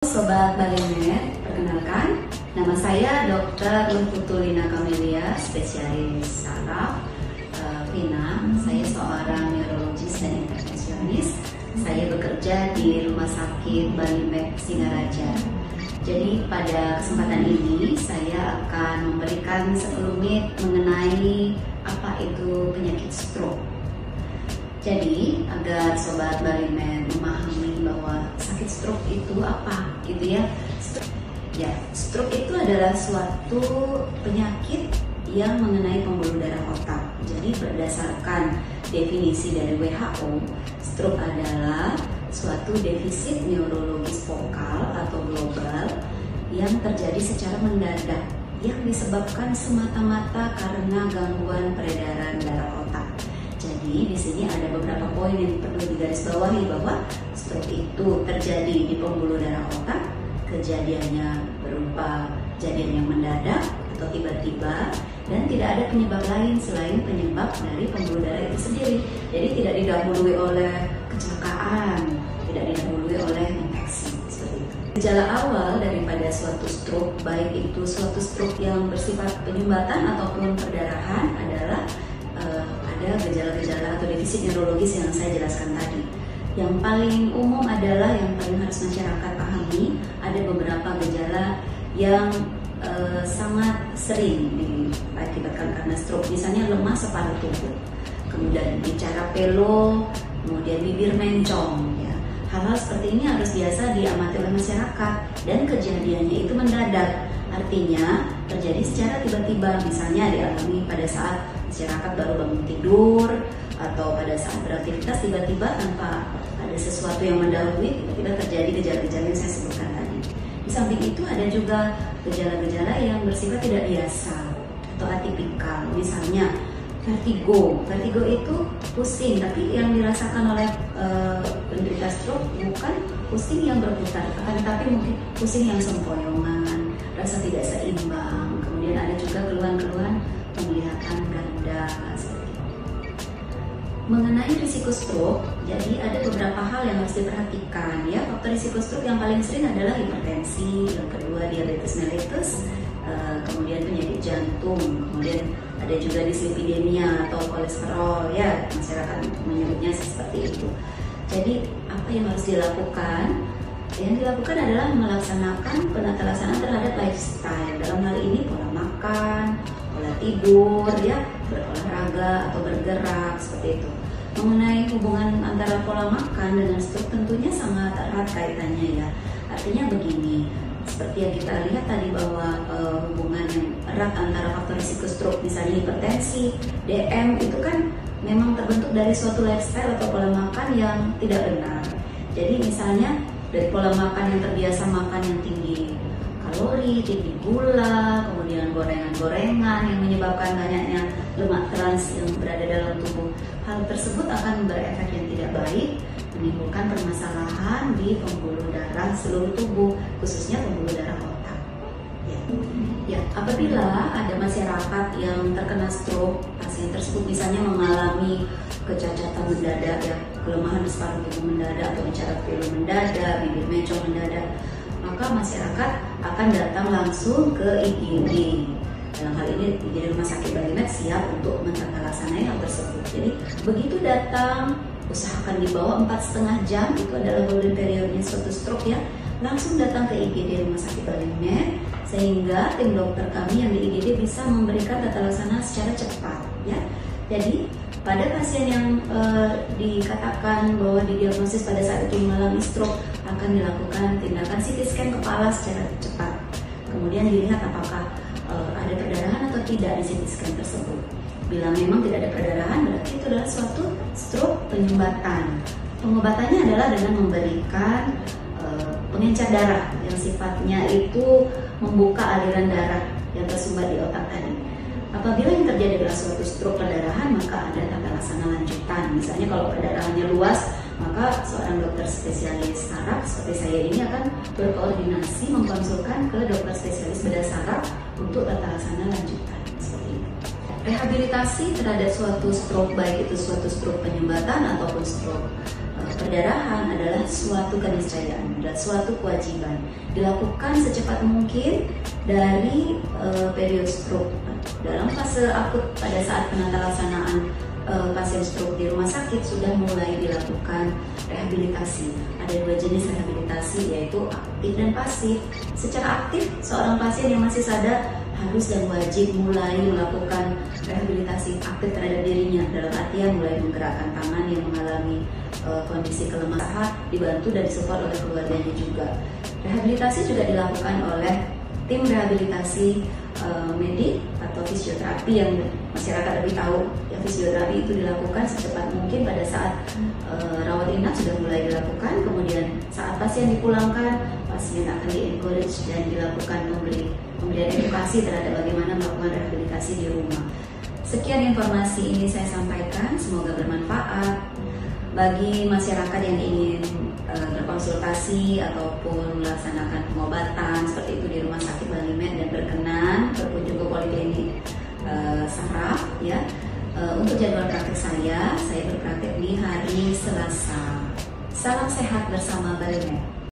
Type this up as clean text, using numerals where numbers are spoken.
Sobat Balimed, perkenalkan, nama saya Dr. Lutfutulina Kamelia, spesialis saraf Vina. Saya seorang neurologis dan intervensionis. Saya bekerja di Rumah Sakit Balimed Singaraja. Jadi pada kesempatan ini saya akan memberikan sekelumit mengenai apa itu penyakit stroke. Jadi agar Sobat Balimed memahami bahwa sakit stroke itu apa, gitu ya. Stroke itu adalah suatu penyakit yang mengenai pembuluh darah otak. Jadi berdasarkan definisi dari WHO, stroke adalah suatu defisit neurologis vokal atau global yang terjadi secara mendadak yang disebabkan semata-mata karena gangguan peredaran darah otak. Jadi di sini ada beberapa poin yang perlu digarisbawahi bahwa stroke itu terjadi di pembuluh darah otak, kejadiannya berupa kejadian yang mendadak atau tiba-tiba dan tidak ada penyebab lain selain penyebab dari pembuluh darah itu sendiri. Jadi tidak didahului oleh kecelakaan, tidak didahului oleh infeksi seperti itu. Gejala awal daripada suatu stroke, baik itu suatu stroke yang bersifat penyumbatan ataupun perdarahan adalah ada gejala-gejala atau defisit neurologis yang saya jelaskan tadi. Yang paling umum adalah yang paling harus masyarakat pahami, ada beberapa gejala yang sangat sering diakibatkan karena stroke, misalnya lemah separuh tubuh, kemudian bicara pelo, kemudian bibir mencong. Ya. Hal-hal seperti ini harus biasa diamati oleh masyarakat dan kejadiannya itu mendadak. Artinya terjadi secara tiba-tiba, misalnya dialami pada saat masyarakat baru bangun tidur atau pada saat beraktivitas tiba-tiba tanpa ada sesuatu yang mendahului, tiba-tiba terjadi gejala-gejala yang saya sebutkan tadi. Di samping itu ada juga gejala-gejala yang bersifat tidak biasa atau atipikal, misalnya vertigo. Vertigo itu pusing, tapi yang dirasakan oleh penderita stroke bukan pusing yang berputar, akan tetapi mungkin pusing yang sempoyongan, rasa tidak seimbang, kemudian ada juga keluhan-keluhan penglihatan ganda seperti itu. Mengenai risiko stroke, jadi ada beberapa hal yang harus diperhatikan ya. Faktor risiko stroke yang paling sering adalah hipertensi, yang kedua diabetes mellitus, kemudian penyakit jantung, kemudian ada juga dislipidemia atau kolesterol ya, masyarakat menyebutnya seperti itu. Jadi apa yang harus dilakukan? Yang dilakukan adalah melaksanakan penata laksanaan terhadap lifestyle. Dalam hal ini pola makan, pola tidur, ya, berolahraga atau bergerak seperti itu. Mengenai hubungan antara pola makan dengan stroke tentunya sangat erat kaitannya ya. Artinya begini, seperti yang kita lihat tadi bahwa hubungan yang erat antara faktor risiko stroke, misalnya hipertensi, DM itu kan memang terbentuk dari suatu lifestyle atau pola makan yang tidak benar. Jadi misalnya dari pola makan yang terbiasa makan yang tinggi kalori, tinggi gula, kemudian gorengan-gorengan yang menyebabkan banyaknya lemak trans yang berada dalam tubuh. Hal tersebut akan berefek yang tidak baik, menimbulkan permasalahan di pembuluh darah seluruh tubuh, khususnya pembuluh darah otak. Ya, apabila ada masyarakat yang terkena stroke, pasien tersebut misalnya mengalami kecacatan mendadak, ya, kelemahan di separuh tubuh mendadak atau bicara pelo mendadak, bibir mencong mendadak, maka masyarakat akan datang langsung ke IGD. Dalam hal ini IGD Rumah Sakit Balimed siap untuk menlaksanakan hal tersebut. Jadi begitu datang, usahakan di bawah 4,5 jam, itu adalah golden periodnya suatu stroke ya. Langsung datang ke IGD Rumah Sakit Balimed sehingga tim dokter kami yang di IGD bisa memberikan tata laksana secara cepat ya. Jadi pada pasien yang dikatakan bahwa didiagnosis pada saat itu mengalami stroke akan dilakukan tindakan CT scan kepala secara cepat. Kemudian dilihat apakah ada perdarahan atau tidak di CT scan tersebut. Bila memang tidak ada perdarahan, berarti itu adalah suatu stroke penyumbatan. Pengobatannya adalah dengan memberikan pengencer darah yang sifatnya itu membuka aliran darah yang tersumbat di otak tadi. Apabila yang terjadi adalah suatu stroke perdarahan, maka ada tata laksana lanjutan. Misalnya kalau perdarahannya luas, maka seorang dokter spesialis saraf seperti saya ini akan berkoordinasi mengkonsulkan ke dokter spesialis bedah saraf untuk tata laksana lanjutan. Seperti itu. Rehabilitasi terhadap suatu stroke, baik itu suatu stroke penyumbatan ataupun stroke perdarahan adalah suatu keniscayaan dan suatu kewajiban dilakukan secepat mungkin dari periode stroke. Dalam fase akut pada saat penata-laksanaan pasien stroke di rumah sakit sudah mulai dilakukan rehabilitasi. Ada 2 jenis rehabilitasi, yaitu aktif dan pasif. Secara aktif, seorang pasien yang masih sadar harus dan wajib mulai melakukan rehabilitasi aktif terhadap dirinya, dalam artian mulai menggerakkan tangan yang mengalami kondisi kelemahan, dibantu dan disupport oleh keluarganya juga. Rehabilitasi juga dilakukan oleh tim rehabilitasi medik atau fisioterapi, yang masyarakat lebih tahu ya, fisioterapi itu dilakukan secepat mungkin pada saat rawat inap sudah mulai dilakukan, kemudian saat pasien dipulangkan, pasien akan di-encourage dan dilakukan pemberian edukasi terhadap bagaimana melakukan rehabilitasi di rumah. Sekian informasi ini saya sampaikan, semoga bermanfaat bagi masyarakat yang ingin berkonsultasi ataupun melaksanakan pengobatan seperti itu di Rumah Sakit Bali Med dan berkenan berkunjung ke Poliklinik Saraf ya. Untuk jadwal praktek saya berpraktek di hari Selasa. Salam sehat bersama Bali Med.